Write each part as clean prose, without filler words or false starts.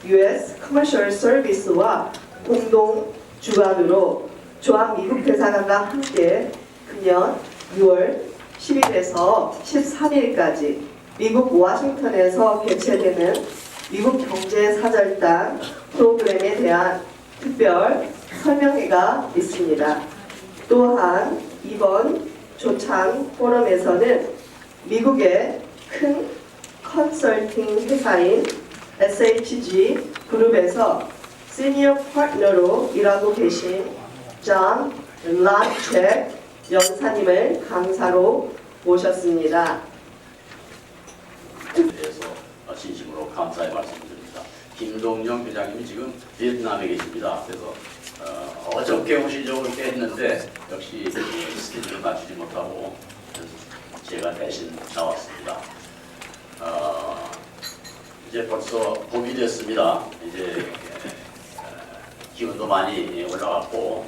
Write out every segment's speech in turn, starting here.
US 커머셜 서비스와 공동 주관으로 조한 미국 대사관과 함께 금년 6월 10일에서 13일까지 미국 워싱턴에서 개최되는 미국 경제사절단 프로그램에 대한 특별 설명회가 있습니다. 또한 이번 조찬 포럼에서는 미국의 큰 컨설팅 회사인 SHG 그룹에서 시니어 파트너로 일하고 계신 존 란책 연사님을 강사로 모셨습니다. 대해서 진심으로 감사의 말씀드립니다. 김동정 회장님이 지금 베트남에 계십니다. 그래서 어저께 오시려고 이렇게 했는데 역시 스케줄을 맞추지 못하고 제가 대신 나왔습니다. 이제 벌써 봄이 됐습니다. 이제 기온도 많이 올라갔고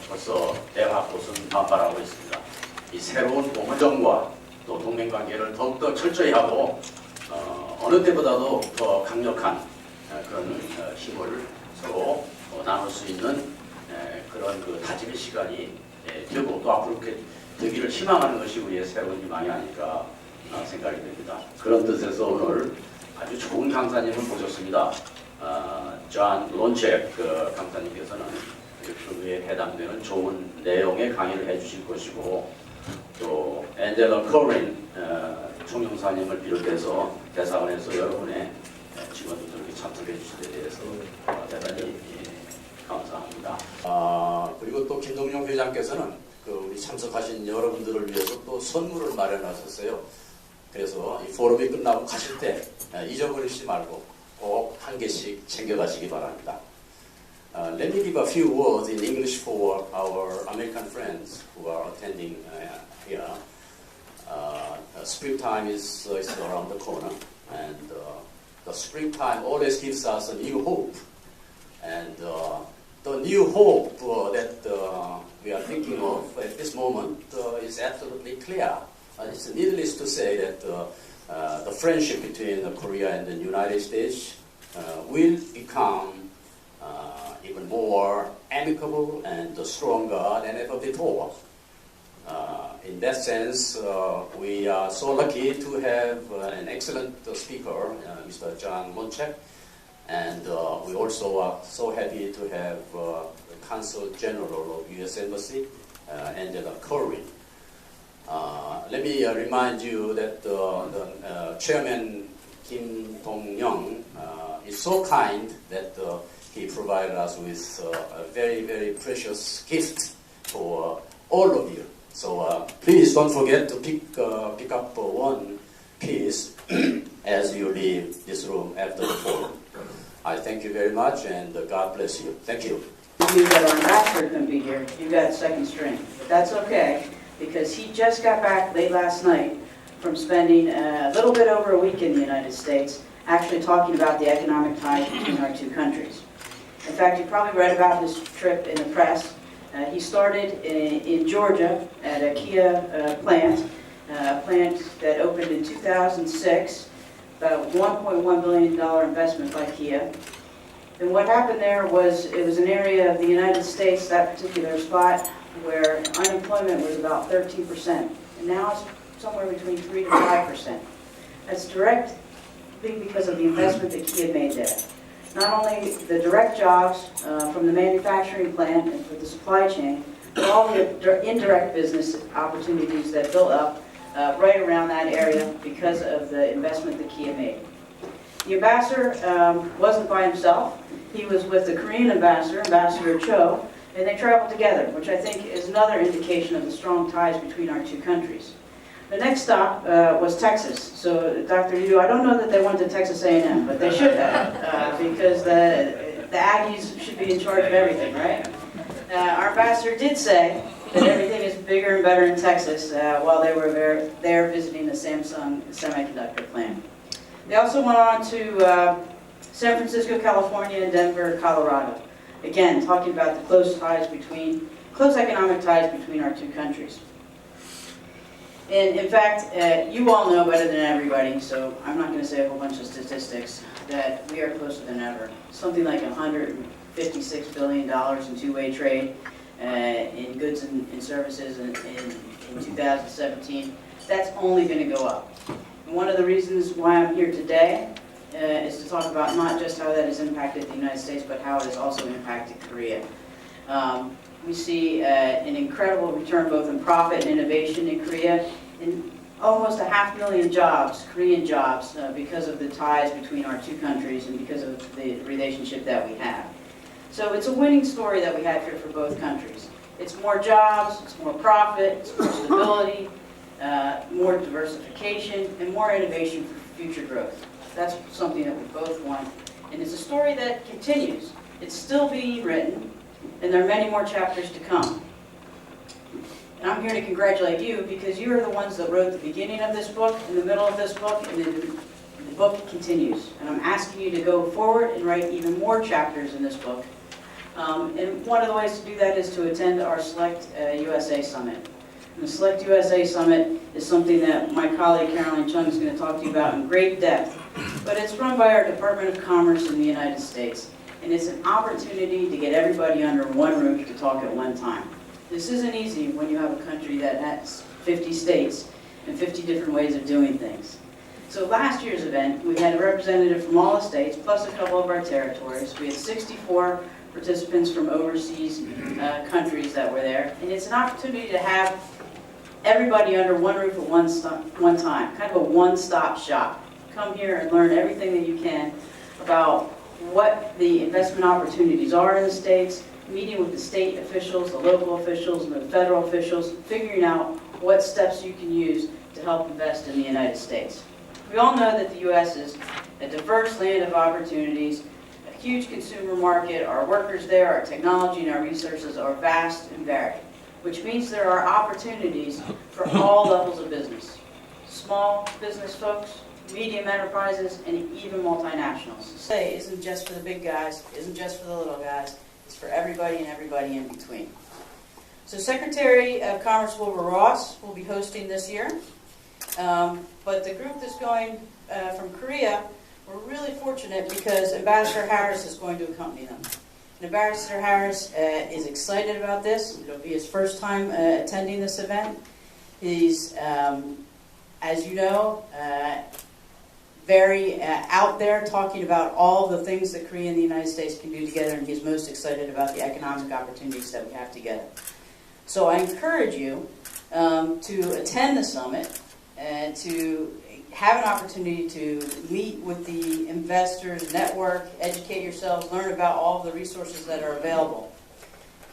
벌써 대학곳은 반발하고 있습니다. 이 새로운 보문정과 또 동맹관계를 더욱더 철저히 하고 어느 때보다도 더 강력한 그런 힘을 서로 나눌 수 있는 그런 그 다짐의 시간이 되고 또 앞으로 그렇게 되기를 희망하는 것이 우리의 새로운 희망이 아닐까 생각이 됩니다. 그런 뜻에서 오늘 아주 좋은 강사님을 모셨습니다. 존 란책 강사님께서는 그에 해당되는 좋은 내용의 강의를 해주실 것이고 또 앤젤라 코린 총영사님을 비롯해서 대사관에서 여러분의 직원들도 이렇게 참석해 주신 데 대해서 대단히 감사합니다. 그리고 또 김동영 회장께서는 우리 참석하신 여러분들을 위해서 또 선물을 마련하셨어요. 그래서 이 포럼이 끝나고 가실 때 잊어버리지 말고 꼭 한 개씩 챙겨가시기 바랍니다. Let me give a few words in English for our American friends who are attending here. Springtime is around the corner, and the springtime always gives us a new hope. And the new hope that we are thinking of at this moment is absolutely clear. It's needless to say that the friendship between Korea and the United States will become even more amicable and stronger than ever before. In that sense, we are so lucky to have an excellent speaker, Mr. John Monchek, and we also are so happy to have the Consul General of U.S. Embassy, Angela Corwin. Let me remind you that the Chairman Kim Dong-young is so kind that he provided us with a very, very precious gift for all of you. So please don't forget to pick up one piece as you leave this room after the forum. I thank you very much, and God bless you. Thank you. You that our ambassador couldn't be here. You got second string, but that's okay because he just got back late last night from spending a little bit over a week in the United States, actually talking about the economic ties between our two countries. In fact, you probably read about this trip in the press. He started in Georgia at a Kia plant that opened in 2006, about $1.1 billion investment by Kia. And what happened there was, it was an area of the United States, that particular spot, where unemployment was about 13%. And now it's somewhere between 3 to 5%. That's directly because of the investment that Kia made there. Not only the direct jobs from the manufacturing plant and for the supply chain, but all the indirect business opportunities that built up right around that area because of the investment that Kia made. The ambassador wasn't by himself. He was with the Korean ambassador, Ambassador Cho, and they traveled together, which I think is another indication of the strong ties between our two countries. The next stop was Texas. So, Dr. Yu, I don't know that they went to Texas A&M, but they should have, because the Aggies should be in charge of everything, right? Our ambassador did say that everything is bigger and better in Texas while they were there visiting the Samsung semiconductor plant. They also went on to San Francisco, California, and Denver, Colorado. Again, talking about the close economic ties between our two countries. And in fact, you all know better than everybody, so I'm not going to say a whole bunch of statistics, that we are closer than ever. Something like $156 billion in two-way trade in goods and services in 2017. That's only going to go up. And one of the reasons why I'm here today is to talk about not just how that has impacted the United States, but how it has also impacted Korea. We see an incredible return both in profit and innovation in Korea, and almost 500,000 jobs, Korean jobs, because of the ties between our two countries and because of the relationship that we have. So it's a winning story that we have here for both countries. It's more jobs, it's more profit, it's more stability, more diversification, and more innovation for future growth. That's something that we both want. And it's a story that continues. It's still being written, and there are many more chapters to come. And I'm here to congratulate you because you are the ones that wrote the beginning of this book, in the middle of this book, and the book continues. And I'm asking you to go forward and write even more chapters in this book. And one of the ways to do that is to attend our Select USA Summit. And the Select USA Summit is something that my colleague Caroline Chung is going to talk to you about in great depth. But it's run by our Department of Commerce in the United States. And it's an opportunity to get everybody under one roof to talk at one time. This isn't easy when you have a country that has 50 states and 50 different ways of doing things. So last year's event, we had a representative from all the states, plus a couple of our territories. We had 64 participants from overseas countries that were there. And it's an opportunity to have everybody under one roof at one time, kind of a one-stop shop. Come here and learn everything that you can about what the investment opportunities are in the States, meeting with the state officials, the local officials, and the federal officials, figuring out what steps you can use to help invest in the United States. We all know that the U.S. is a diverse land of opportunities, a huge consumer market. Our workers there, our technology, and our resources are vast and varied, which means there are opportunities for all levels of business. Small business folks, medium enterprises, and even multinationals. Say isn't just for the big guys, isn't just for the little guys, it's for everybody and everybody in between. So Secretary of Commerce Wilbur Ross will be hosting this year. But the group that's going from Korea, we're really fortunate because Ambassador Harris is going to accompany them. And Ambassador Harris is excited about this. It'll be his first time attending this event. He's, as you know, very out there talking about all the things that Korea and the United States can do together, and he's most excited about the economic opportunities that we have together. So I encourage you to attend the summit and to have an opportunity to meet with the investors, network, educate yourselves, learn about all of the resources that are available.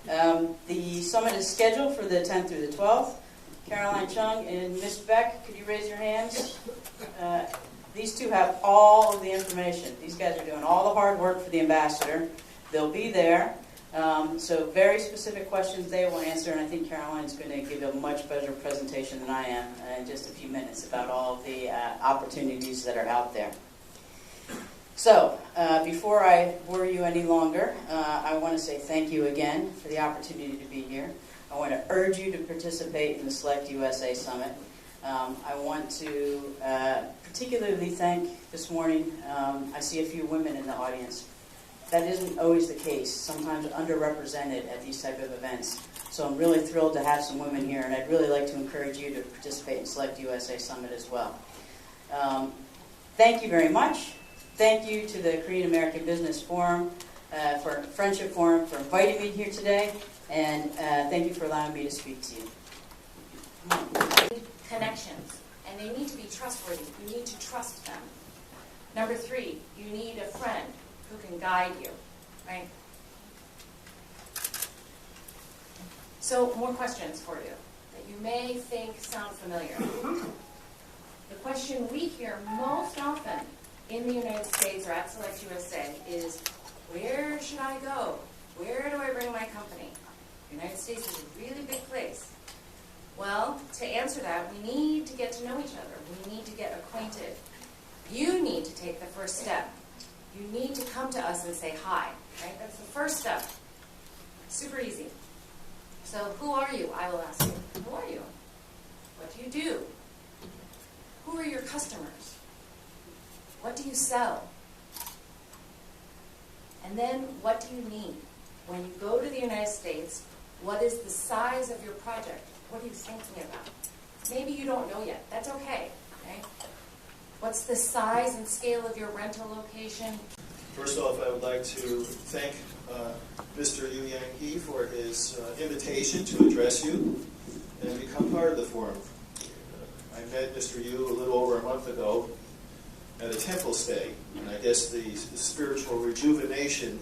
The summit is scheduled for the 10th through the 12th. Caroline Chung and Miss Beck, could you raise your hands? These two have all of the information. These guys are doing all the hard work for the ambassador. They'll be there. So very specific questions they will answer, and I think Caroline's going to give a much better presentation than I am in just a few minutes about all of the opportunities that are out there. So before I worry you any longer, I want to say thank you again for the opportunity to be here. I want to urge you to participate in the Select USA Summit. I want to particularly thank this morning, I see a few women in the audience. That isn't always the case, sometimes underrepresented at these type of events. So I'm really thrilled to have some women here, and I'd really like to encourage you to participate in Select USA Summit as well. Thank you very much. Thank you to the Korean American Business Forum, for Friendship Forum, for inviting me here today, and thank you for allowing me to speak to you. Connections, and they need to be trustworthy. You need to trust them. Number 3, you need a friend who can guide you, right? So, more questions for you that you may think sound familiar. The question we hear most often in the United States or at Select USA is, where should I go? Where do I bring my company? The United States is a really big place. Well, to answer that, we need to get to know each other. We need to get acquainted. You need to take the first step. You need to come to us and say hi, right? That's the first step. Super easy. So who are you? I will ask you. Who are you? What do you do? Who are your customers? What do you sell? And then what do you need? When you go to the United States, what is the size of your project? What are you thinking about? Maybe you don't know yet. That's okay. Okay? What's the size and scale of your rental location? First off, I would like to thank Mr. Yu Yang Hee for his invitation to address you and become part of the forum. I met Mr. Yu a little over a month ago at a temple stay, and I guess the spiritual rejuvenation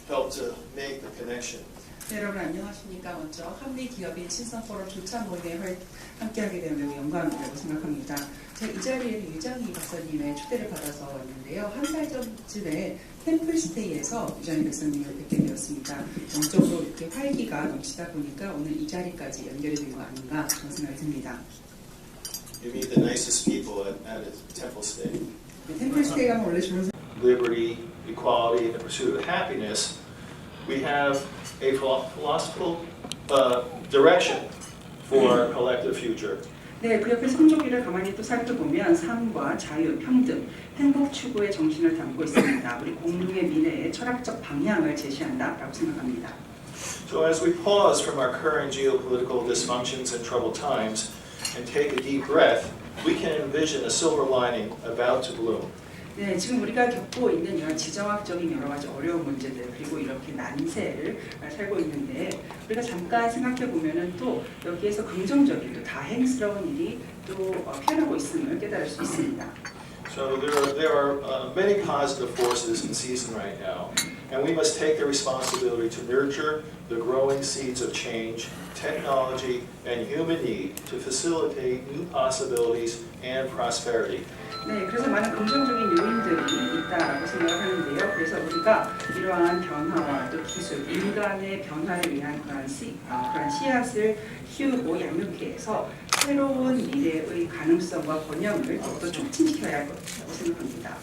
helped to make the connection. 네, 여러분 안녕하십니까. 먼저 한미 기업인 친선 포럼 조찬 모임에 함께하게 되면 매우 영광이라고 생각합니다. 제가 이 자리에는 유정희 박사님의 초대를 받아서 왔는데요. 한 달 전쯤에 템플스테이에서 유정희 박사님을 뵙게 되었습니다. 영적으로 이렇게 활기가 넘치다 보니까 오늘 이 자리까지 연결이 된 거 아닌가 그런 생각이 듭니다. You meet the nicest people at a temple stay. 템플스테이 가면 원래 좋은 Liberty, equality, and the pursuit of happiness. We have a philosophical direction for our collective future. 네, 그 옆에 성조기를 가만히 또 살펴보면 삶과 자유, 평등, 행복 추구의 정신을 담고 있습니다. 우리 공동의 미래의 철학적 방향을 제시한다라고 생각합니다. So as we pause from our current geopolitical dysfunctions and troubled times and take a deep breath, we can envision a silver lining about to bloom. 네, 지금 우리가 겪고 있는 이런 지정학적인 여러 가지 어려운 문제들 그리고 이렇게 난세를 살고 있는데 우리가 잠깐 생각해 보면은 또 여기에서 긍정적인 또 다행스러운 일이 또 피어나고 있음을 깨달을 수 있습니다. So there are many positive forces in season right now, and we must take the responsibility to nurture the growing seeds of change, technology, and human need to facilitate new possibilities and prosperity. 네, 그래서 많은 긍정적인 요인들이 있다라고 생각하는데요. 그래서 우리가 이러한 변화와 또 기술, 인간의 변화를 위한 그런 씨앗을 키우고 양육해 해서 새로운 미래의 가능성과 번영을 더욱더 촉진시켜야 할 것이라고 생각합니다.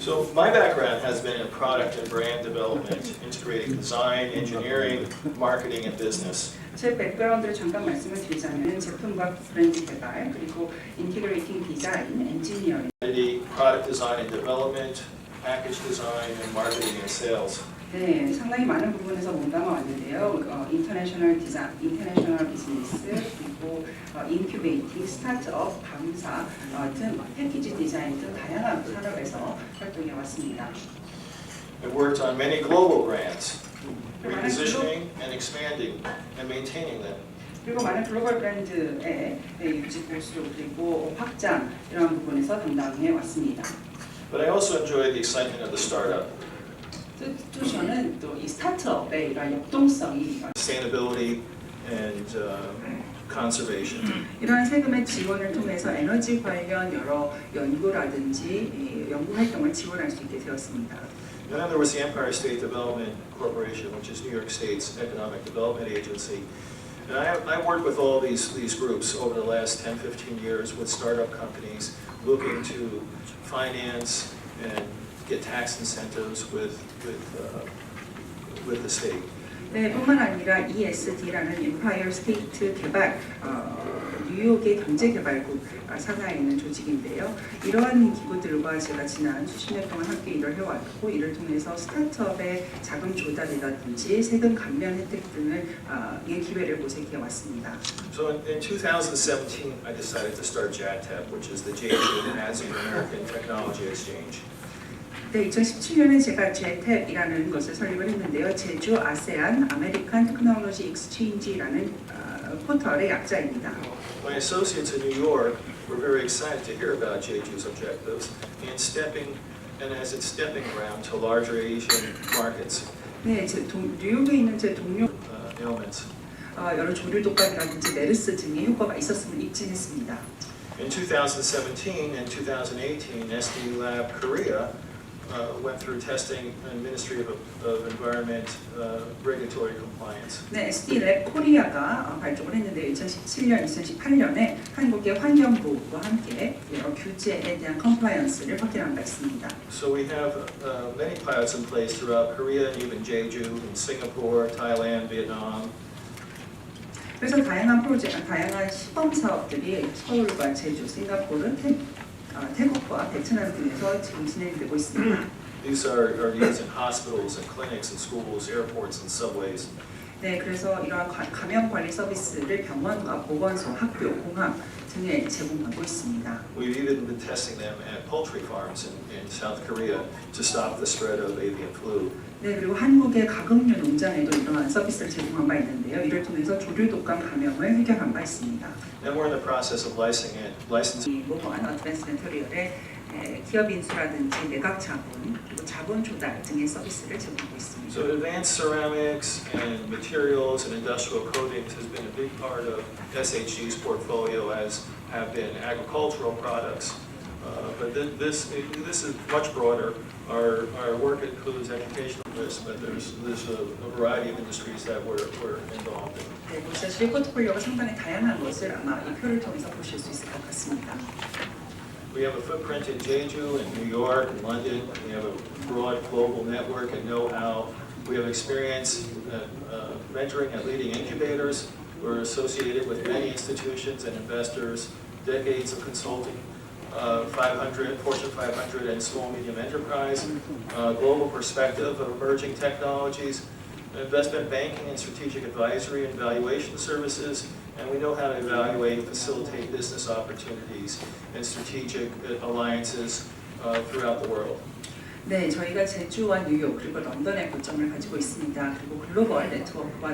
So my background has been in product and brand development, integrating design, engineering, marketing, and business. 제 백그라운드를 잠깐 말씀을 드리자면 제품과 브랜드 개발 그리고 인티그레이팅 디자인, 엔지니어링 Product design and development, package design, and marketing and sales. 네, 상당히 많은 부분에서 몸담아 왔는데요. 인터내셔널 디자인, 인터내셔널 비즈니스 그리고 인큐베이팅, 스타트업, 방사 등 패키지 디자인 등 다양한 산업에서 활동해 왔습니다. I've worked on many global brands, repositioning and expanding and maintaining them. 그리고 많은 글로벌 브랜드의 유지 보수 그리고 확장 이런 부분에서 담당해 왔습니다. But I also enjoy the excitement of the startup. 또 저는 또 이 스타트업의 이런 역동성이 Sustainability and conservation. 이러한 세금의 지원을 통해서 에너지 관련 여러 연구라든지 연구 활동을 지원할 수 있게 되었습니다. And then there was the Empire State Development Corporation, which is New York State's economic development agency. And I worked with all these groups over the last 10, 15 years with startup companies looking to finance and get tax incentives with the state. 네, 뿐만 아니라 ESD라는 Empire State 개발, 뉴욕의 경제개발국 산하에 있는 조직인데요. 이러한 기구들과 제가 지난 수십 년 동안 함께 일을 해왔고 이를 통해서 스타트업의 자금 조달이라든지 세금 감면 혜택 등을 기회를 모색해 왔습니다. So in 2017, I decided to start JATEP, which is the J2회 Asian American Technology Exchange. 네, 2017년에 제가 제2회이라는 것을 설립을 했는데요. 제주 아세안 아메리칸 테크놀로지 익스체인지라는 포털의 약자입니다. My associates in New York were very excited to hear about Jeju's objectives and as its stepping ground to larger Asian markets. 네, 뉴욕에 있는 제 동료 ailments. 여러 조류 독감이라든지 메르스 등의 효과가 있었음을 입증했습니다. In 2017 and 2018, SDU Lab Korea went through testing in Ministry of Environment regulatory compliance. 네, SD 랩 코리아가 발족을 했는데 2017년, 2018년에 한국의 환경부와 함께 여러 규제에 대한 컴플라이언스를 확인한 바 있습니다. So we have many pilots in place throughout Korea and even Jeju, in Singapore, Thailand, Vietnam. 그래서 다양한 프로젝트, 다양한 시범 사업들이 서울과 제주, 싱가포르, 태국과 베트남 등에서 지금 진행되고 있습니다. These are used in hospitals and clinics and schools, airports and subways. 네, 그래서 이러한 감염 관리 서비스를 병원과 보건소, 학교, 공항 등에 제공하고 있습니다. We've even been testing them at poultry farms in South Korea to stop the spread of avian flu. 네, 그리고 한국의 가금류 농장에도 이러한 서비스를 제공한 바 있는데요. 이를 통해서 조류 독감 감염을 해결한 바 있습니다. And we're in the process of licensing. 모호한 어드밴스 메터리얼의 기업 인수라든지 내각 자본, 그리고 자본 조달 등의 서비스를 제공하고 있습니다. So advanced ceramics and materials and industrial coatings has been a big part of SHG's portfolio, as have been agricultural products. But this is much broader. Our work includes educational risks, but there's a variety of industries that we're involved in. 네, 보시다시피 포트폴리오가 상당히 다양한 것을 아마 이 표를 통해서 보실 수 있을 것 같습니다. We have a footprint in Jeju, in New York, in London. We have a broad global network and know-how. We have experience mentoring at leading incubators. We're associated with many institutions and investors, decades of consulting, 500, Fortune 500 and small medium enterprise, global perspective of emerging technologies, investment banking and strategic advisory and valuation services, and we know how to evaluate and facilitate business opportunities and strategic alliances throughout the world. 네, 저희가 제주와 뉴욕 그리고 런던에 거점을 가지고 있습니다. 그리고 글로벌 네트워크와